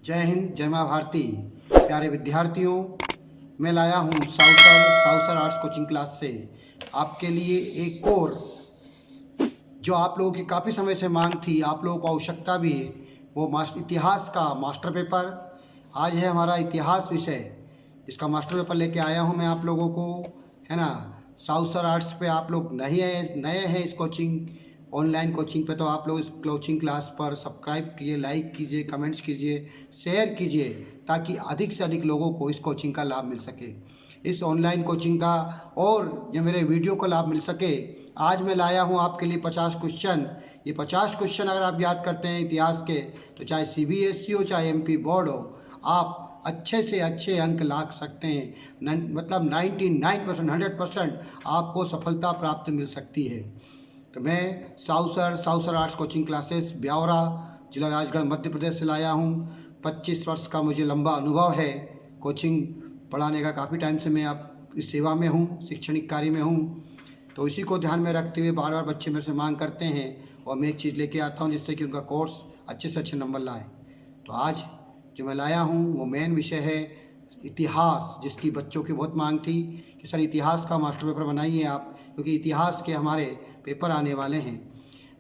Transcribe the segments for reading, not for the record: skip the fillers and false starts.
जय हिंद, जय माँ भारती। प्यारे विद्यार्थियों, मैं लाया हूँ साउसर आर्ट्स कोचिंग क्लास से आपके लिए एक और जो आप लोगों की काफ़ी समय से मांग थी, आप लोगों को आवश्यकता भी है, वो इतिहास का मास्टर पेपर। आज है हमारा इतिहास विषय, इसका मास्टर पेपर लेके आया हूँ मैं आप लोगों को, है ना। साउसर आर्ट्स पे आप लोग नए हैं इस कोचिंग ऑनलाइन कोचिंग पे, तो आप लोग इस कोचिंग क्लास पर सब्सक्राइब कीजिए, लाइक कीजिए, कमेंट्स कीजिए, शेयर कीजिए, ताकि अधिक से अधिक लोगों को इस कोचिंग का लाभ मिल सके, इस ऑनलाइन कोचिंग का और ये मेरे वीडियो को लाभ मिल सके। आज मैं लाया हूँ आपके लिए 50 क्वेश्चन। ये 50 क्वेश्चन अगर आप याद करते हैं इतिहास के, तो चाहे CBSE हो चाहे MP बोर्ड हो, आप अच्छे से अच्छे अंक ला सकते हैं। मतलब 99% 100% आपको सफलता प्राप्त मिल सकती है। तो मैं साउसर आर्ट्स कोचिंग क्लासेस ब्यावरा, जिला राजगढ़, मध्य प्रदेश से लाया हूँ। 25 वर्ष का मुझे लंबा अनुभव है कोचिंग पढ़ाने का। काफ़ी टाइम से मैं आप इस सेवा में हूँ, शैक्षणिक कार्य में हूँ। तो इसी को ध्यान में रखते हुए बार बार बच्चे मेरे से मांग करते हैं और मैं एक चीज़ लेके आता हूँ जिससे कि उनका कोर्स अच्छे से अच्छे नंबर लाए। तो आज जो मैं लाया हूँ वो मेन विषय है इतिहास, जिसकी बच्चों की बहुत मांग थी कि सर इतिहास का मास्टर पेपर बनाइए आप, क्योंकि इतिहास के हमारे पेपर आने वाले हैं।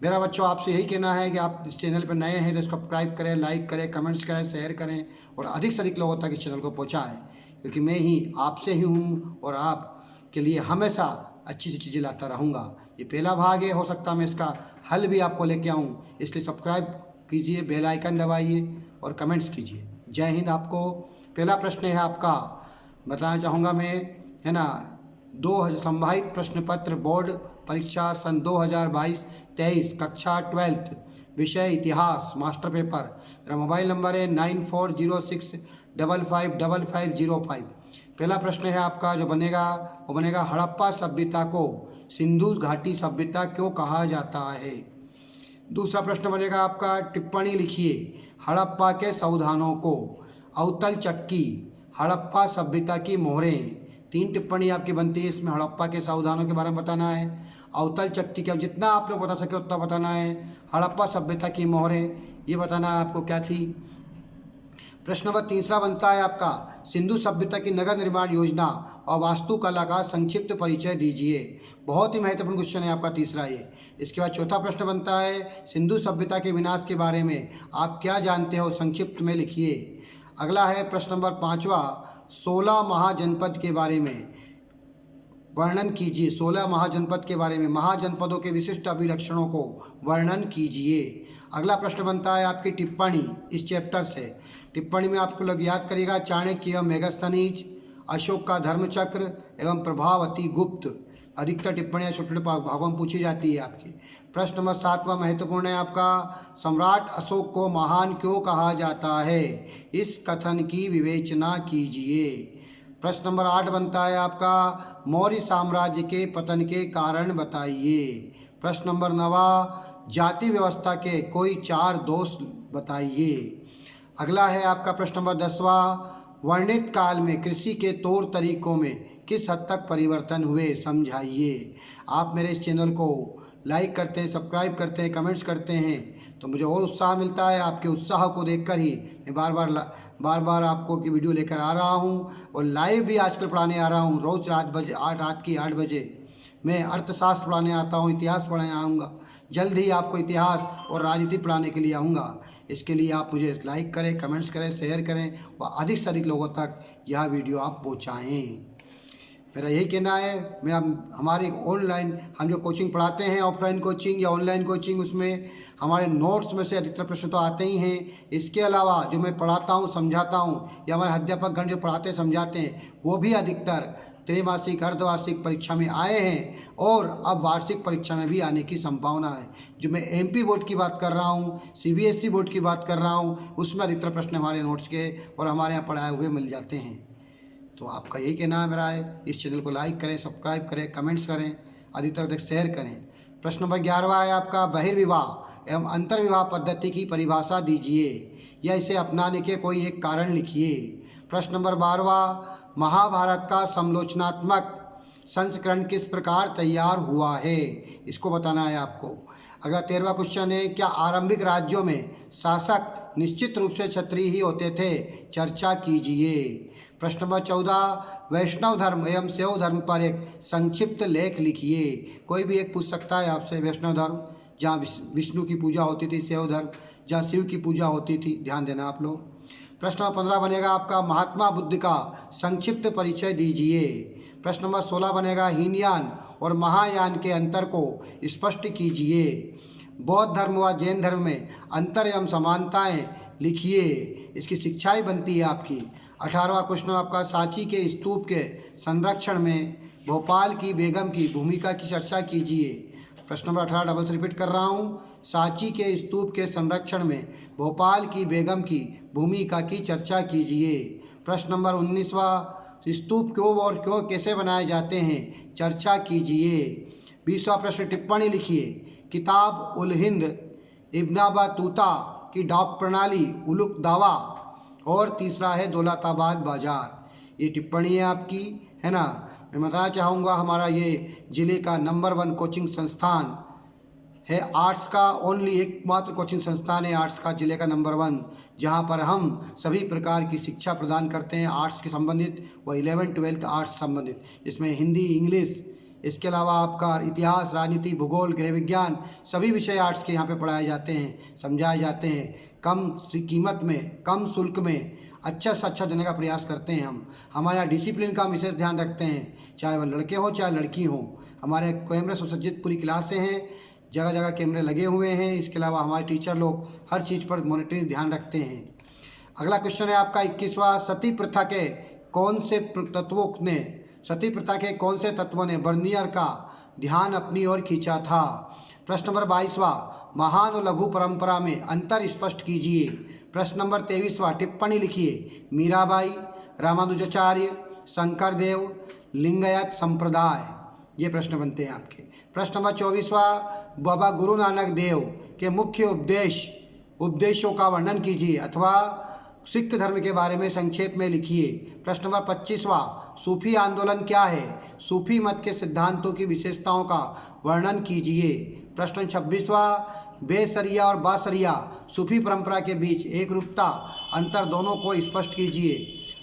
मेरा बच्चों आपसे यही कहना है कि आप इस चैनल पर नए हैं तो सब्सक्राइब करें, लाइक करें, कमेंट्स करें, शेयर करें और अधिक से अधिक लोगों तक इस चैनल को पहुँचाएँ, क्योंकि मैं ही आपसे ही हूँ और आपके लिए हमेशा अच्छी सी चीज़ें लाता रहूँगा। ये पहला भाग है, हो सकता है मैं इसका हल भी आपको लेके आऊँ, इसलिए सब्सक्राइब कीजिए, बेल आइकन दबाइए और कमेंट्स कीजिए। जय हिंद। आपको पहला प्रश्न है आपका, बताना चाहूँगा मैं, है ना। 2 संभावित प्रश्न पत्र बोर्ड परीक्षा सन 2022-23 कक्षा 12th, विषय इतिहास, मास्टर पेपर। मेरा मोबाइल नंबर है 9406555505। पहला प्रश्न है आपका जो बनेगा वो बनेगा, हड़प्पा सभ्यता को सिंधु घाटी सभ्यता क्यों कहा जाता है। दूसरा प्रश्न बनेगा आपका, टिप्पणी लिखिए हड़प्पा के संविधानों को। अवतल चक्की, हड़प्पा सभ्यता की मोहरें। 3 टिप्पणी आपकी बनती है इसमें, हड़प्पा के संविधानों के बारे में बताना है, अवतल चक्की के, जितना आप लोग बता सके उतना बताना है, हड़प्पा सभ्यता की मोहरें ये बताना है आपको क्या थी। प्रश्न नंबर तीसरा बनता है आपका, सिंधु सभ्यता की नगर निर्माण योजना और वास्तुकला का संक्षिप्त परिचय दीजिए। बहुत ही महत्वपूर्ण क्वेश्चन है आपका तीसरा ये। इसके बाद चौथा प्रश्न बनता है, सिंधु सभ्यता के विनाश के बारे में आप क्या जानते हो, संक्षिप्त में लिखिए। अगला है प्रश्न नंबर 5वां, 16 महाजनपद के बारे में वर्णन कीजिए। 16 महाजनपद के बारे में, महाजनपदों के विशिष्ट अभिलक्षणों को वर्णन कीजिए। अगला प्रश्न बनता है आपकी टिप्पणी इस चैप्टर से। टिप्पणी में आपको लोग याद करिएगा, चाणक्य एवं मेगास्थनीज, अशोक का धर्मचक्र एवं प्रभावती गुप्त। अधिकतर टिप्पणियाँ छोटे छोटे भागों में पूछी जाती है आपकी। प्रश्न नंबर 7वां महत्वपूर्ण है आपका, सम्राट अशोक को महान क्यों कहा जाता है, इस कथन की विवेचना कीजिए। प्रश्न नंबर 8 बनता है आपका, मौर्य साम्राज्य के पतन के कारण बताइए। प्रश्न नंबर 9, जाति व्यवस्था के कोई 4 दोष बताइए। अगला है आपका प्रश्न नंबर 10वां, वर्णित काल में कृषि के तौर तरीकों में किस हद तक परिवर्तन हुए, समझाइए। आप मेरे इस चैनल को लाइक करते हैं, सब्सक्राइब करते हैं, कमेंट्स करते हैं तो मुझे और उत्साह मिलता है। आपके उत्साह को देखकर ही मैं बार बार आपको की वीडियो लेकर आ रहा हूँ और लाइव भी आजकल पढ़ाने आ रहा हूँ। रोज़ रात की 8 बजे मैं अर्थशास्त्र पढ़ाने आता हूँ, इतिहास पढ़ाने आऊँगा। जल्द ही आपको इतिहास और राजनीति पढ़ाने के लिए आऊँगा। इसके लिए आप मुझे लाइक करें, कमेंट्स करें, शेयर करें और अधिक से अधिक लोगों तक यह वीडियो आप पहुँचाएँ। मेरा यही कहना है। मैं हमारे ऑनलाइन हम जो कोचिंग पढ़ाते हैं, ऑफलाइन कोचिंग या ऑनलाइन कोचिंग, उसमें हमारे नोट्स में से अधिकतर प्रश्न तो आते ही हैं। इसके अलावा जो मैं पढ़ाता हूँ, समझाता हूँ, या हमारे अध्यापकगण जो पढ़ाते समझाते हैं, वो भी अधिकतर त्रैमासिक अर्धवार्षिक परीक्षा में आए हैं और अब वार्षिक परीक्षा में भी आने की संभावना है। जो मैं MP बोर्ड की बात कर रहा हूँ, CBSE बोर्ड की बात कर रहा हूँ, उसमें अधिकतर प्रश्न हमारे नोट्स के और हमारे यहाँ पढ़ाए हुए मिल जाते हैं। तो आपका यही कहना है मेरा है, इस चैनल को लाइक करें, सब्सक्राइब करें, कमेंट्स करें, अधिकतर तक शेयर करें। प्रश्न नंबर 11वां है आपका, बहिर्विवाह एवं अंतर्विवाह पद्धति की परिभाषा दीजिए या इसे अपनाने के कोई एक कारण लिखिए। प्रश्न नंबर 12वां, महाभारत का समालोचनात्मक संस्करण किस प्रकार तैयार हुआ है, इसको बताना है आपको। अगला 13वां क्वेश्चन है, क्या आरंभिक राज्यों में शासक निश्चित रूप से क्षत्रिय ही होते थे, चर्चा कीजिए। प्रश्न नंबर 14, वैष्णव धर्म एवं शैव धर्म पर एक संक्षिप्त लेख लिखिए। कोई भी एक पूछ सकता है आपसे, वैष्णव धर्म जहाँ विष्णु की पूजा होती थी, शैव धर्म जहाँ शिव की पूजा होती थी, ध्यान देना आप लोग। प्रश्न नंबर 15 बनेगा आपका महात्मा बुद्ध का संक्षिप्त परिचय दीजिए। प्रश्न नंबर 16 बनेगा हीनयान और महायान के अंतर को स्पष्ट कीजिए। बौद्ध धर्म व जैन धर्म में अंतर एवं समानताएं लिखिए, इसकी शिक्षाएं बनती है आपकी। 18वां क्वेश्चन आपका सांची के स्तूप के संरक्षण में भोपाल की बेगम की भूमिका की चर्चा कीजिए। प्रश्न नंबर 18 डबल से रिपीट कर रहा हूँ, सांची के स्तूप के संरक्षण में भोपाल की बेगम की भूमिका की चर्चा कीजिए। प्रश्न नंबर 19वां, स्तूप क्यों और क्यों कैसे बनाए जाते हैं, चर्चा कीजिए। 20वां प्रश्न, टिप्पणी लिखिए। किताब उल हिंद इब्न बतूता की डाक प्रणाली उलुक दावा, और तीसरा है दौलताबाद बाजार। ये टिप्पणी है आपकी, है ना। मैं बताना चाहूँगा हमारा ये ज़िले का नंबर 1 कोचिंग संस्थान है, आर्ट्स का ओनली एकमात्र कोचिंग संस्थान है आर्ट्स का, ज़िले का नंबर 1, जहाँ पर हम सभी प्रकार की शिक्षा प्रदान करते हैं आर्ट्स के संबंधित व 11-12 आर्ट्स संबंधित, इसमें हिंदी, इंग्लिश, इसके अलावा आपका इतिहास, राजनीति, भूगोल, गृह विज्ञान, सभी विषय आर्ट्स के यहाँ पे पढ़ाए जाते हैं, समझाए जाते हैं। कम कीमत में, कम शुल्क में अच्छा से अच्छा देने का प्रयास करते हैं हम। हमारे यहाँ डिसिप्लिन का विशेष ध्यान रखते हैं, चाहे वह लड़के हों चाहे लड़की हों। हमारे कैमरे सुसज्जित पूरी क्लासें हैं, जगह जगह कैमरे लगे हुए हैं। इसके अलावा हमारे टीचर लोग हर चीज़ पर मॉनिटरिंग ध्यान रखते हैं। अगला क्वेश्चन है आपका 21वां, सती प्रथा के कौन से तत्वों ने बर्नियर का ध्यान अपनी ओर खींचा था। प्रश्न नंबर 22वां, महान और लघु परंपरा में अंतर स्पष्ट कीजिए। प्रश्न नंबर 23वां, टिप्पणी लिखिए। मीराबाई, रामानुजाचार्य, शंकरदेव, लिंगायत संप्रदाय, ये प्रश्न बनते हैं आपके। प्रश्न नंबर 24वां, बाबा गुरु नानक देव के मुख्य उपदेशों का वर्णन कीजिए अथवा सिख धर्म के बारे में संक्षेप में लिखिए। प्रश्न नंबर 25वां, सूफी आंदोलन क्या है, सूफी मत के सिद्धांतों की विशेषताओं का वर्णन कीजिए। प्रश्न 26वां, बेसरिया और बासरिया सूफी परंपरा के बीच एक रूपता अंतर दोनों को स्पष्ट कीजिए।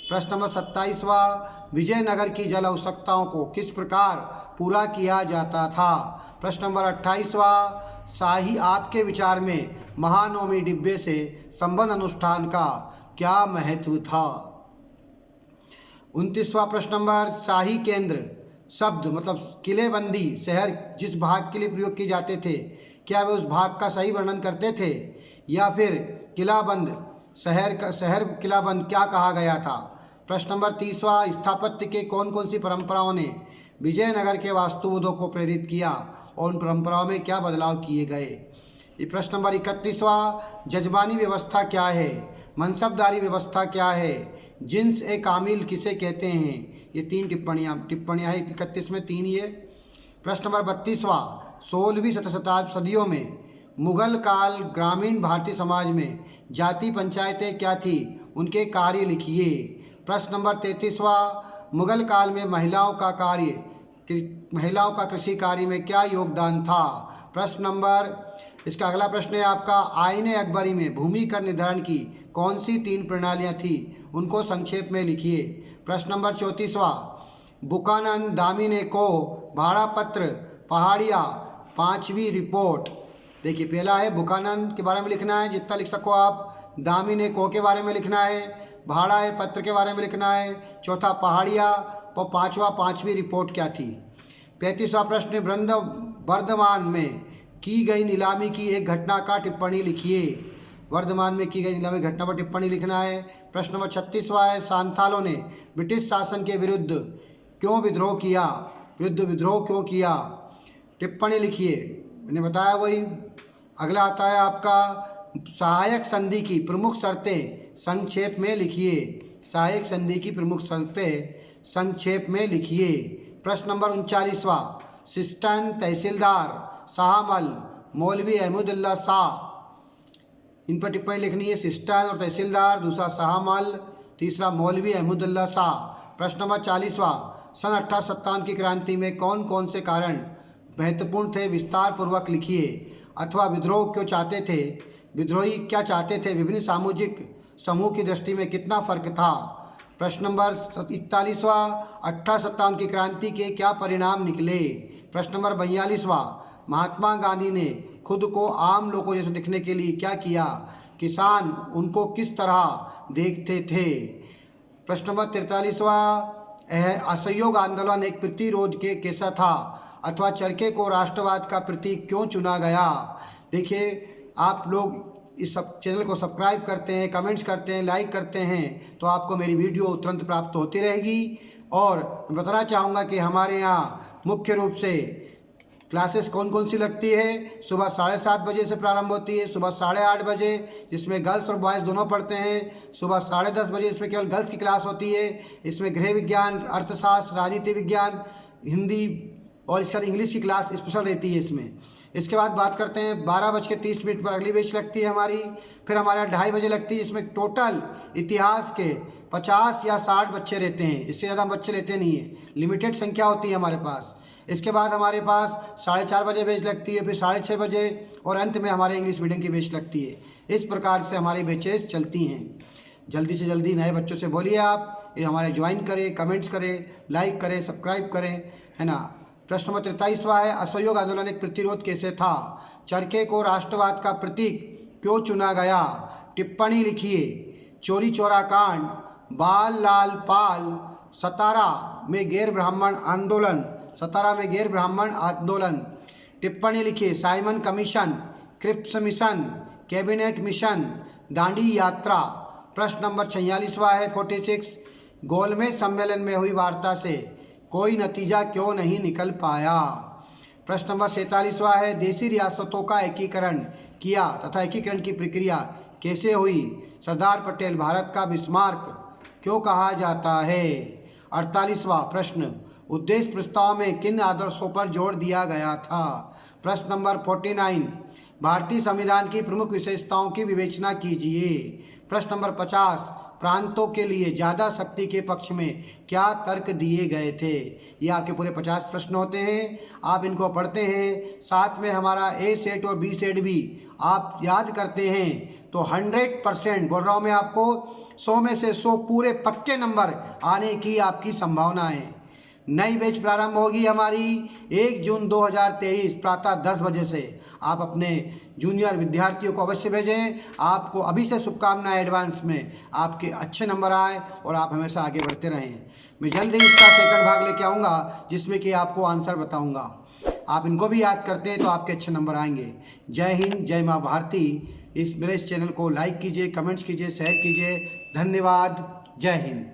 प्रश्न नंबर 27वां, विजयनगर की जल आवश्यकताओं को किस प्रकार पूरा किया जाता था। प्रश्न नंबर 28वां, शाही आपके विचार में महानवमी डिब्बे से संबंध अनुष्ठान का क्या महत्व था। 29वां प्रश्न नंबर, शाही केंद्र शब्द मतलब किलेबंदी शहर जिस भाग के लिए प्रयोग किए जाते थे, क्या वे उस भाग का सही वर्णन करते थे या फिर किलाबंद शहर किलाबंद क्या कहा गया था। प्रश्न नंबर 30वां, स्थापत्य के कौन कौन सी परंपराओं ने विजयनगर के वास्तुविदों को प्रेरित किया और उन परंपराओं में क्या बदलाव किए गए। प्रश्न नंबर 31वां, जजमानी व्यवस्था क्या है, मनसबदारी व्यवस्था क्या है, जिन्स ए कामिल किसे कहते हैं। ये 3 टिप्पणियाँ हैं 31 में, 3 ये। प्रश्न नंबर 32वां, 16वीं सदियों में मुगल काल ग्रामीण भारतीय समाज में जाति पंचायतें क्या थी, उनके कार्य लिखिए। प्रश्न नंबर 33वां, मुगल काल में महिलाओं का कृषि कार्य में क्या योगदान था। प्रश्न नंबर, इसका अगला प्रश्न है आपका, आईने अकबरी में भूमि कर निर्धारण की कौन सी 3 प्रणालियाँ थी, उनको संक्षेप में लिखिए। प्रश्न नंबर 34वां, बुकानन दामिनी को भाड़ा पत्र पहाड़िया 5वीं रिपोर्ट। देखिए पहला है बुकानन के बारे में लिखना है, जितना लिख सको आप। दामिनी को के बारे में लिखना है, भाड़ा है पत्र के बारे में लिखना है, चौथा पहाड़िया, और 5वीं रिपोर्ट क्या थी। 35वां प्रश्न, वर्धमान में की गई नीलामी की एक घटना का टिप्पणी लिखिए। वर्धमान में की गई नीलामी घटना पर टिप्पणी लिखना है। प्रश्न नंबर 36वां है, सांथालों ने ब्रिटिश शासन के विरुद्ध क्यों विद्रोह किया, टिप्पणी लिखिए। मैंने बताया वही। अगला आता है आपका, सहायक संधि की प्रमुख शर्तें संक्षेप में लिखिए। सहायक संधि की प्रमुख शर्तें संक्षेप में लिखिए। प्रश्न नंबर 39वां, सिस्टन, तहसीलदार शाहमल, मौलवी अहमदुल्ला शाह, इन पर टिप्पणी लिखनी है। सिस्टन और तहसीलदार, दूसरा शाहमल, तीसरा मौलवी अहमदुल्ला शाह। प्रश्न नंबर 40वां, सन 1857 की क्रांति में कौन कौन से कारण महत्वपूर्ण थे, विस्तार पूर्वक लिखिए। अथवा विद्रोह क्यों चाहते थे, विद्रोही क्या चाहते थे? विभिन्न सामाजिक समूह की दृष्टि में कितना फर्क था? प्रश्न नंबर 41वां, 1857 की क्रांति के क्या परिणाम निकले? प्रश्न नंबर 42वां, महात्मा गांधी ने खुद को आम लोगों जैसे दिखने के लिए क्या किया? किसान उनको किस तरह देखते थे? प्रश्न नंबर 43वां, असहयोग आंदोलन एक प्रतिरोध के कैसा था अथवा चरखे को राष्ट्रवाद का प्रतीक क्यों चुना गया? देखिए, आप लोग इस सब चैनल को सब्सक्राइब करते हैं, कमेंट्स करते हैं, लाइक करते हैं तो आपको मेरी वीडियो तुरंत प्राप्त होती रहेगी। और मैं बताना चाहूँगा कि हमारे यहाँ मुख्य रूप से क्लासेस कौन कौन सी लगती है। सुबह 7:30 बजे से प्रारंभ होती है, सुबह 8:30 बजे, जिसमें गर्ल्स और बॉयज़ दोनों पढ़ते हैं। सुबह 10:30 बजे इसमें केवल गर्ल्स की क्लास होती है। इसमें गृह विज्ञान, अर्थशास्त्र, राजनीति विज्ञान, हिंदी और इसके बाद इंग्लिश की क्लास स्पेशल रहती है इसमें। इसके बाद बात करते हैं 12:30 पर अगली बैच लगती है हमारी। फिर हमारे 2:30 बजे लगती है, इसमें टोटल इतिहास के 50 या 60 बच्चे रहते हैं, इससे ज़्यादा बच्चे लेते नहीं हैं, लिमिटेड संख्या होती है हमारे पास। इसके बाद हमारे पास 4:30 बजे बैच लगती है, फिर 6:30 बजे और अंत में हमारे इंग्लिश मीडियम की बैच लगती है। इस प्रकार से हमारी बैचेस चलती हैं। जल्दी से जल्दी नए बच्चों से बोलिए आप ये हमारे ज्वाइन करें, कमेंट्स करें, लाइक करें, सब्सक्राइब करें, है ना। प्रश्न नंबर 43वां है, असहयोग आंदोलन एक प्रतिरोध कैसे था? चरखे को राष्ट्रवाद का प्रतीक क्यों चुना गया? टिप्पणी लिखिए। चोरी चौरा कांड, बाल लाल पाल, सतारा में गैर ब्राह्मण आंदोलन, सतारा में गैर ब्राह्मण आंदोलन। टिप्पणी लिखिए। Simon Commission, Cripps Mission, Cabinet Mission, Dandi यात्रा। प्रश्न नंबर 46वां है 46, गोलमेज सम्मेलन में हुई वार्ता से कोई नतीजा क्यों नहीं निकल पाया? प्रश्न नंबर 47वां है, देशी रियासतों का एकीकरण किया तथा एकीकरण की प्रक्रिया कैसे हुई? सरदार पटेल भारत का बिस्मार्क क्यों कहा जाता है? 48वां प्रश्न, उद्देश्य प्रस्ताव में किन आदर्शों पर जोर दिया गया था? प्रश्न नंबर 49, भारतीय संविधान की प्रमुख विशेषताओं की विवेचना कीजिए। प्रश्न नंबर 50, प्रांतों के लिए ज़्यादा शक्ति के पक्ष में क्या तर्क दिए गए थे? ये आपके पूरे 50 प्रश्न होते हैं, आप इनको पढ़ते हैं, साथ में हमारा ए सेट और बी सेट भी आप याद करते हैं तो 100% बोल रहा हूँ मैं आपको, 100 में से 100 पूरे पक्के नंबर आने की आपकी संभावना है। नई बैच प्रारंभ होगी हमारी 1 जून 2023 प्रातः 10 बजे से। आप अपने जूनियर विद्यार्थियों को अवश्य भेजें। आपको अभी से शुभकामनाएं एडवांस में, आपके अच्छे नंबर आए और आप हमेशा आगे बढ़ते रहें। मैं जल्द ही इसका सेकंड भाग लेके आऊँगा जिसमें कि आपको आंसर बताऊँगा। आप इनको भी याद करते हैं तो आपके अच्छे नंबर आएंगे। जय हिंद, जय माँ भारती। मेरे इस चैनल को लाइक कीजिए, कमेंट्स कीजिए, शेयर कीजिए। धन्यवाद। जय हिंद।